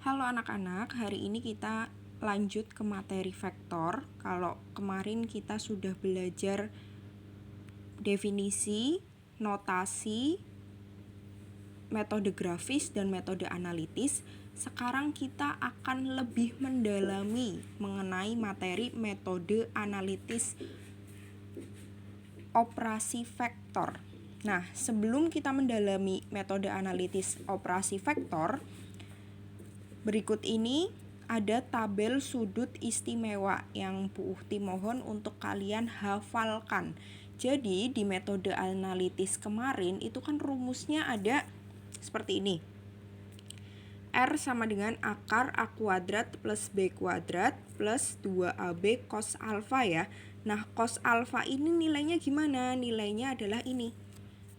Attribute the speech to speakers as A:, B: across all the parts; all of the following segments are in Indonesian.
A: Halo anak-anak, hari ini kita lanjut ke materi vektor. Kalau kemarin kita sudah belajar definisi, notasi, metode grafis, dan metode analitis, sekarang kita akan lebih mendalami mengenai materi metode analitis operasi vektor. Nah, sebelum kita mendalami metode analitis operasi vektor, berikut ini ada tabel sudut istimewa yang Bu Uhti mohon untuk kalian hafalkan. Jadi di metode analitis kemarin itu kan rumusnya ada seperti ini. R sama dengan akar A kuadrat plus B kuadrat plus 2AB cos alfa ya. Nah, cos alfa ini nilainya gimana? Nilainya adalah ini.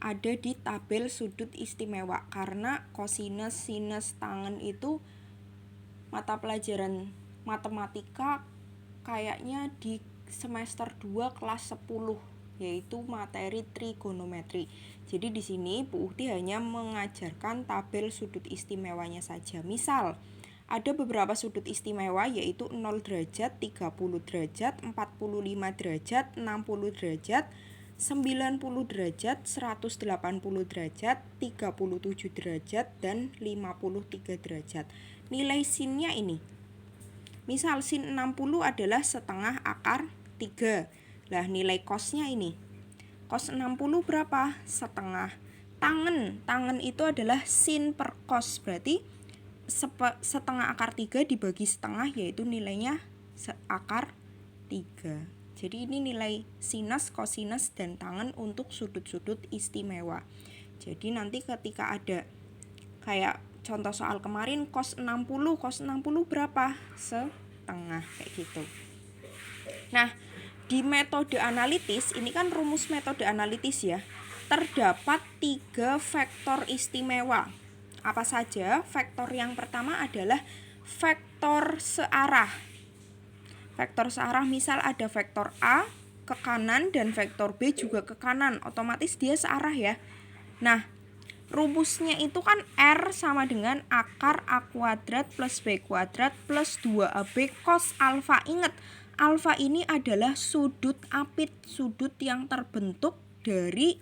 A: Ada di tabel sudut istimewa karena kosinus, sinus, tangen itu mata pelajaran matematika kayaknya di semester 2 kelas 10, yaitu materi trigonometri. Jadi di sini Bu Uhti hanya mengajarkan tabel sudut istimewanya saja. Misal, ada beberapa sudut istimewa yaitu 0 derajat, 30 derajat, 45 derajat, 60 derajat, 90 derajat, 180 derajat, 37 derajat, dan 53 derajat. Nilai sinnya ini. Misal sin 60 adalah setengah akar 3. Lah nilai cosnya ini. Cos 60 berapa? Setengah. Tangen itu adalah sin per cos. Berarti setengah akar 3 dibagi setengah yaitu nilainya akar 3. Jadi ini nilai sinus, kosinus, dan tangen untuk sudut-sudut istimewa. Jadi nanti ketika ada kayak contoh soal kemarin cos 60 berapa? Setengah kayak gitu. Nah, di metode analitis, ini kan rumus metode analitis ya. Terdapat 3 vektor istimewa. Apa saja? Vektor yang pertama adalah vektor searah. Vektor searah misal ada vektor A ke kanan dan vektor B juga ke kanan, otomatis dia searah ya. Nah, rumusnya itu kan R sama dengan akar A kuadrat plus B kuadrat plus 2AB cos alfa. Ingat, alfa ini adalah sudut apit, sudut yang terbentuk dari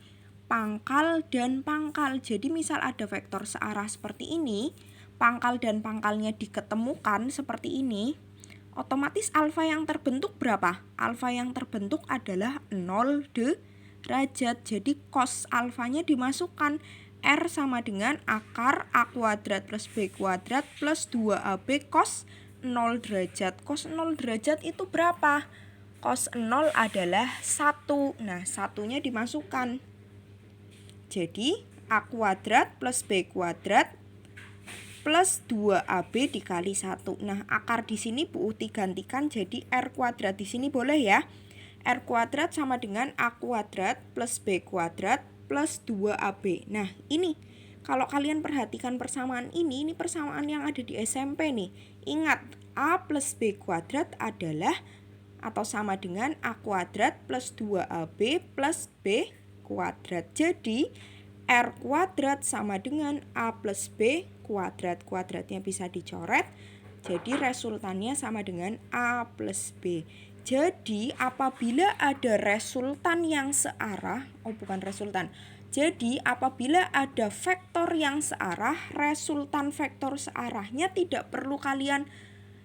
A: pangkal dan pangkal. Jadi misal ada vektor searah seperti ini, pangkal dan pangkalnya diketemukan seperti ini, otomatis alfa yang terbentuk berapa? Alfa yang terbentuk adalah 0 derajat. Jadi cos alfanya dimasukkan. R sama dengan akar A kuadrat plus B kuadrat plus 2AB cos 0 derajat. Cos 0 derajat itu berapa? Cos 0 adalah 1. Nah, satunya dimasukkan. Jadi A kuadrat plus B kuadrat plus 2AB dikali 1. Nah, akar di sini Bu Uhti gantikan jadi R kuadrat. Di sini boleh ya. R kuadrat sama dengan A kuadrat plus B kuadrat plus 2AB. Nah, ini kalau kalian perhatikan persamaan ini persamaan yang ada di SMP nih. Ingat, A plus B kuadrat adalah atau sama dengan A kuadrat plus 2AB plus B kuadrat. Jadi, R kuadrat sama dengan A plus B kuadrat. Kuadratnya bisa dicoret. Jadi resultannya sama dengan A plus B. Jadi apabila ada resultan yang searah, Jadi apabila ada vektor yang searah, resultan vektor searahnya tidak perlu kalian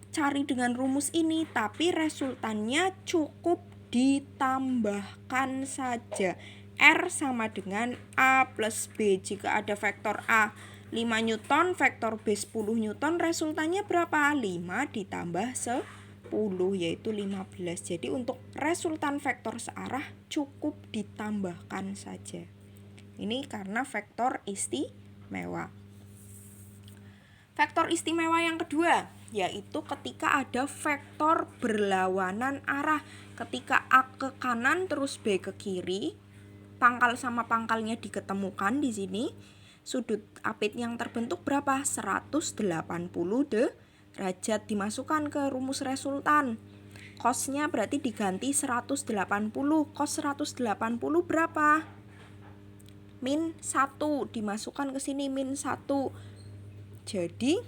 A: cari dengan rumus ini, tapi resultannya cukup ditambahkan saja. R sama dengan A plus B. Jika ada vektor A 5 Newton, vektor B 10 Newton, resultannya berapa? 5 ditambah 10 yaitu 15. Jadi untuk resultan vektor searah cukup ditambahkan saja. Ini karena vektor istimewa. Vektor istimewa yang kedua yaitu ketika ada vektor berlawanan arah. Ketika A ke kanan terus B ke kiri, pangkal sama pangkalnya diketemukan di sini. Sudut apit yang terbentuk berapa? 180 derajat. Dimasukkan ke rumus resultan. Cosnya berarti diganti 180. Cos 180 berapa? Min 1. Dimasukkan ke sini min 1. Jadi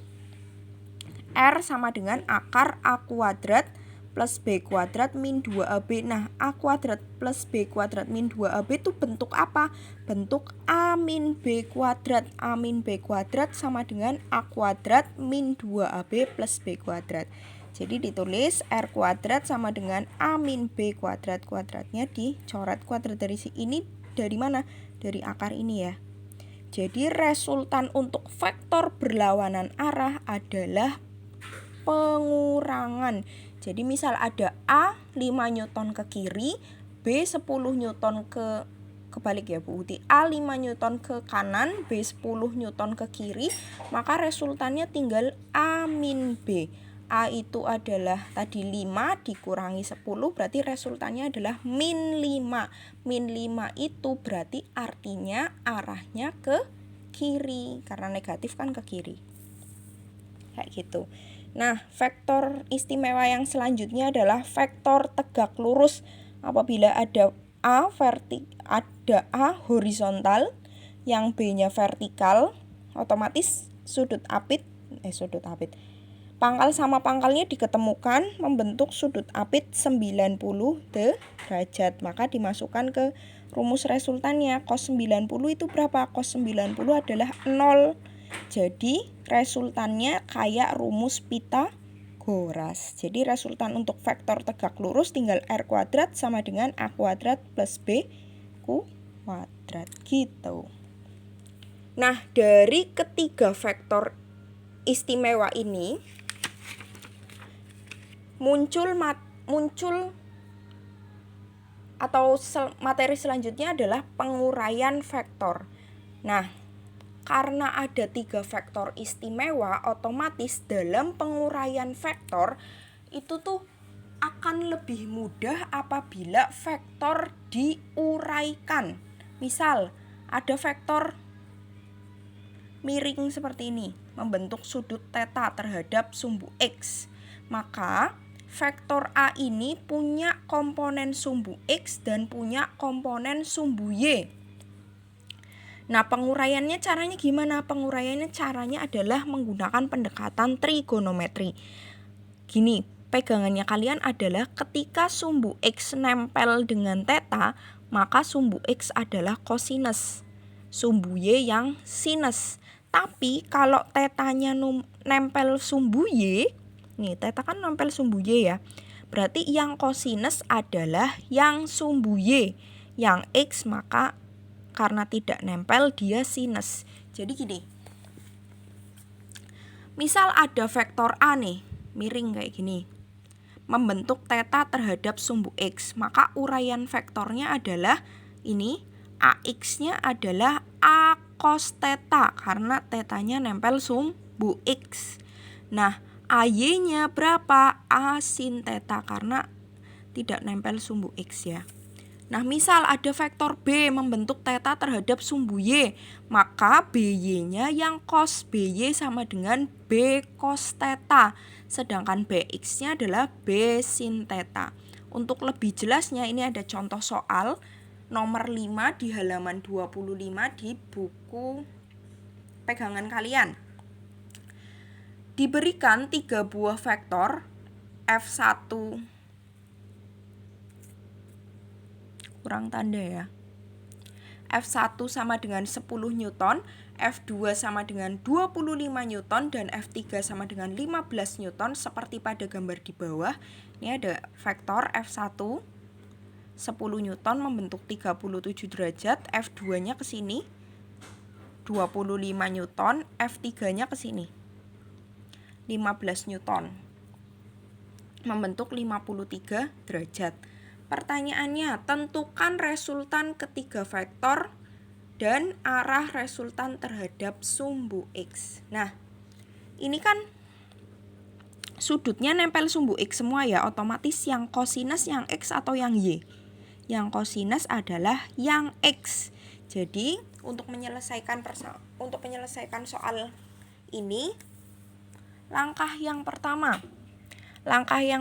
A: R sama dengan akar A kuadrat plus B kuadrat min 2AB. Nah, A kuadrat plus B kuadrat min 2AB itu bentuk apa? Bentuk A min B kuadrat. A min B kuadrat sama dengan A kuadrat min 2AB plus B kuadrat. Jadi ditulis R kuadrat sama dengan A min B kuadrat. Kuadratnya dicoret. Kuadrat dari ini dari mana? Dari akar ini ya. Jadi resultan untuk vektor berlawanan arah adalah pengurangan. Jadi misal ada A 5 Newton ke kiri, B 10 Newton kebalik ya Bu Uti. A 5 Newton ke kanan, B 10 Newton ke kiri, maka resultannya tinggal A min B. A itu adalah tadi 5 dikurangi 10, berarti resultannya adalah min 5. Min 5 itu berarti artinya arahnya ke kiri, karena negatif kan ke kiri. Kayak gitu. Nah, vektor istimewa yang selanjutnya adalah vektor tegak lurus. Apabila ada A horizontal, yang B-nya vertikal, otomatis pangkal sama pangkalnya diketemukan membentuk sudut apit 90 derajat. Maka dimasukkan ke rumus resultannya. Cos 90 itu berapa? Cos 90 adalah 0. Jadi resultannya kayak rumus Pythagoras. Jadi resultan untuk vektor tegak lurus tinggal R kuadrat sama dengan A kuadrat plus B kuadrat gitu. Nah, dari ketiga vektor istimewa ini muncul atau materi selanjutnya adalah penguraian vektor. Nah, karena ada 3 vektor istimewa, otomatis dalam penguraian vektor itu tuh akan lebih mudah apabila vektor diuraikan. Misal, ada vektor miring seperti ini, membentuk sudut theta terhadap sumbu X. Maka vektor A ini punya komponen sumbu X dan punya komponen sumbu Y. Nah, penguraiannya caranya gimana? Penguraiannya caranya adalah menggunakan pendekatan trigonometri. Gini, pegangannya kalian adalah ketika sumbu X nempel dengan theta, maka sumbu X adalah kosinus, sumbu Y yang sinus. Tapi kalau tetanya nempel sumbu Y, nih theta kan nempel sumbu Y ya, berarti yang kosinus adalah yang sumbu Y. Yang X maka karena tidak nempel dia sinus. Jadi gini, misal ada vektor A nih, miring kayak gini, membentuk theta terhadap sumbu X, maka uraian vektornya adalah ini, AX-nya adalah A cos theta karena tetanya nempel sumbu X. Nah, AY-nya berapa? A sin theta karena tidak nempel sumbu X ya. Nah, misal ada vektor B membentuk theta terhadap sumbu Y, maka BY-nya yang cos BY sama dengan B cos theta, sedangkan BX-nya adalah B sin theta. Untuk lebih jelasnya ini ada contoh soal nomor 5 di halaman 25 di buku pegangan kalian. Diberikan 3 buah vektor F1 kurang tanda ya. F1 sama dengan 10 Newton, F2 sama dengan 25 Newton, dan F3 sama dengan 15 Newton seperti pada gambar di bawah. Ini ada vektor F1 10 Newton membentuk 37 derajat, F2-nya ke sini 25 Newton, F3-nya ke sini 15 Newton membentuk 53 derajat. Pertanyaannya, tentukan resultan ketiga vektor dan arah resultan terhadap sumbu X. Nah, ini kan sudutnya nempel sumbu X semua ya, otomatis yang kosinus yang X atau yang Y? Yang kosinus adalah yang X. Jadi, untuk menyelesaikan soal ini, langkah yang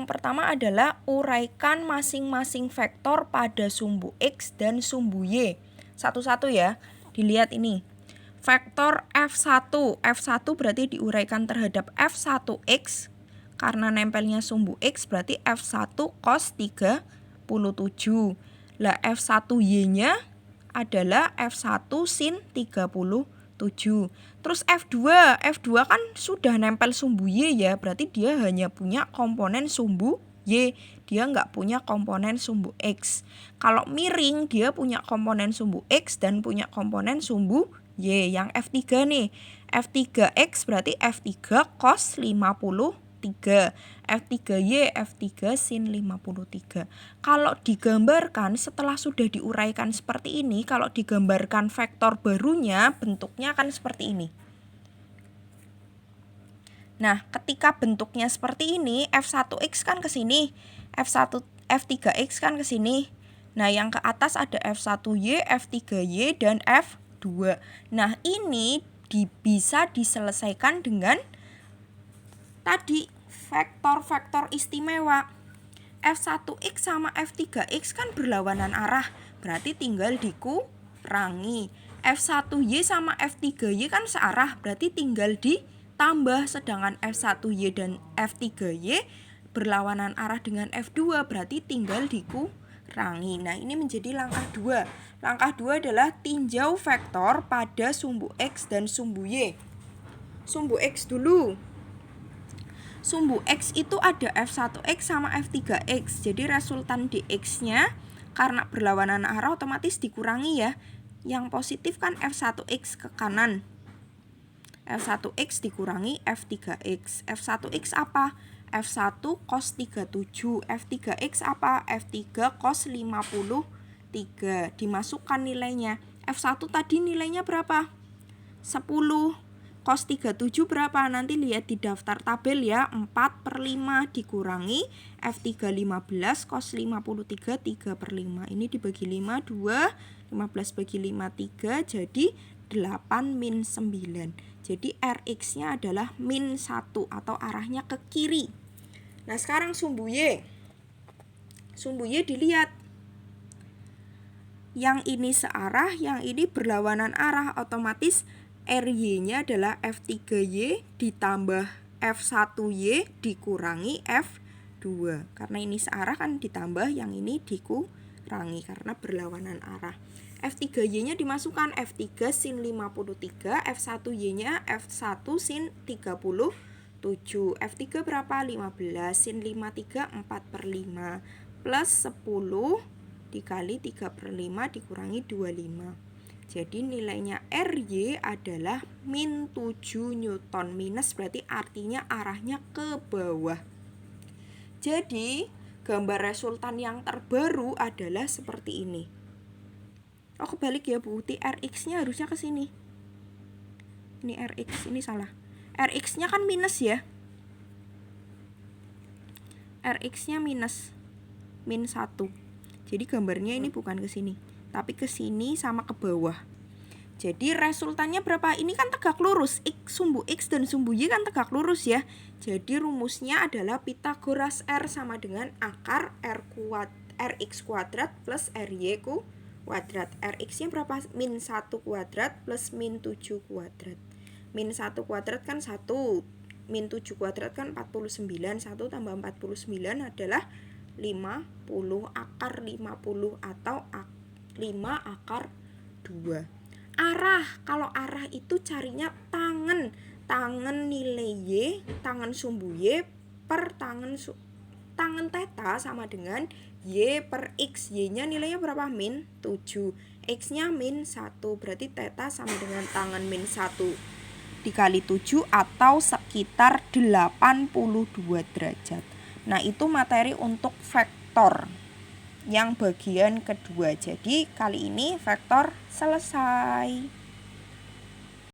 A: pertama adalah uraikan masing-masing vektor pada sumbu X dan sumbu Y. Satu-satu ya. Dilihat ini. vektor F1. F1 berarti diuraikan terhadap F1X. Karena nempelnya sumbu X berarti F1 cos 37. Lah F1Y-nya adalah F1 sin 37. Terus F2 kan sudah nempel sumbu Y ya, berarti dia hanya punya komponen sumbu Y, dia nggak punya komponen sumbu X. Kalau miring dia punya komponen sumbu X dan punya komponen sumbu Y. Yang F3 nih, F3X berarti F3 cos 53, F3Y F3 sin 53. Kalau digambarkan setelah sudah diuraikan seperti ini, kalau digambarkan vektor barunya bentuknya akan seperti ini. Nah, ketika bentuknya seperti ini, F1X kan ke sini, F3X kan ke sini. Nah, yang ke atas ada F1Y, F3Y, dan F2. Nah, ini bisa diselesaikan dengan tadi vektor-vektor istimewa. F1X sama F3X kan berlawanan arah, berarti tinggal dikurangi. F1Y sama F3Y kan searah, berarti tinggal ditambah. Sedangkan F1Y dan F3Y berlawanan arah dengan F2, berarti tinggal dikurangi. Nah, ini menjadi langkah 2. Langkah 2 adalah tinjau vektor pada sumbu X dan sumbu Y. Sumbu X dulu. Sumbu X itu ada F1X sama F3X. Jadi resultan dx-nya karena berlawanan arah otomatis dikurangi ya. Yang positif kan F1X ke kanan. F1X dikurangi F3X. F1X apa? F1 cos 37. F3X apa? F3 cos 53. Dimasukkan nilainya. F1 tadi nilainya berapa? 10. Cos 37 berapa? Nanti lihat di daftar tabel ya. 4/5 dikurangi F3 15 cos 53 3/5. Ini dibagi 5 2, 15 bagi 5 3, jadi 8 min 9. Jadi Rx-nya adalah min 1 atau arahnya ke kiri. Nah, sekarang sumbu Y. Sumbu Y dilihat. Yang ini searah, yang ini berlawanan arah, otomatis RY-nya adalah F3Y ditambah F1Y dikurangi F2. Karena ini searah kan ditambah, yang ini dikurangi karena berlawanan arah. F3Y-nya dimasukkan, F3 sin 53, F1Y-nya F1 sin 37. F3 berapa? 15, sin 53 4/5 plus 10 dikali 3/5 dikurangi 25. Jadi nilainya RY adalah min 7 Newton. Minus berarti artinya arahnya ke bawah. Jadi gambar resultan yang terbaru adalah seperti ini. Oh, kebalik ya Bu, Rx-nya harusnya ke sini. Ini Rx, ini salah. Rx-nya kan minus ya. Rx-nya minus, min 1. Jadi gambarnya ini bukan ke sini, tapi ke sini sama ke bawah. Jadi resultannya berapa? Ini kan tegak lurus. Sumbu X dan sumbu Y kan tegak lurus ya. Jadi rumusnya adalah Pythagoras R sama dengan akar Rx kuadrat plus RY kuadrat. Rx-nya berapa? Min 1 kuadrat plus min 7 kuadrat. Min 1 kuadrat kan 1. Min 7 kuadrat kan 49. 1 tambah 49 adalah 50. Akar 50 atau 5 akar 2. Arah, kalau arah itu carinya tangen. Tangen nilai Y, tangen sumbu Y per tangen theta sama dengan Y per X. Y-nya nilainya berapa? Min 7. X-nya min 1. Berarti theta sama dengan tangen min 1 dikali 7 atau sekitar 82 derajat. Nah, itu materi untuk vektor yang bagian kedua. Jadi kali ini vektor selesai.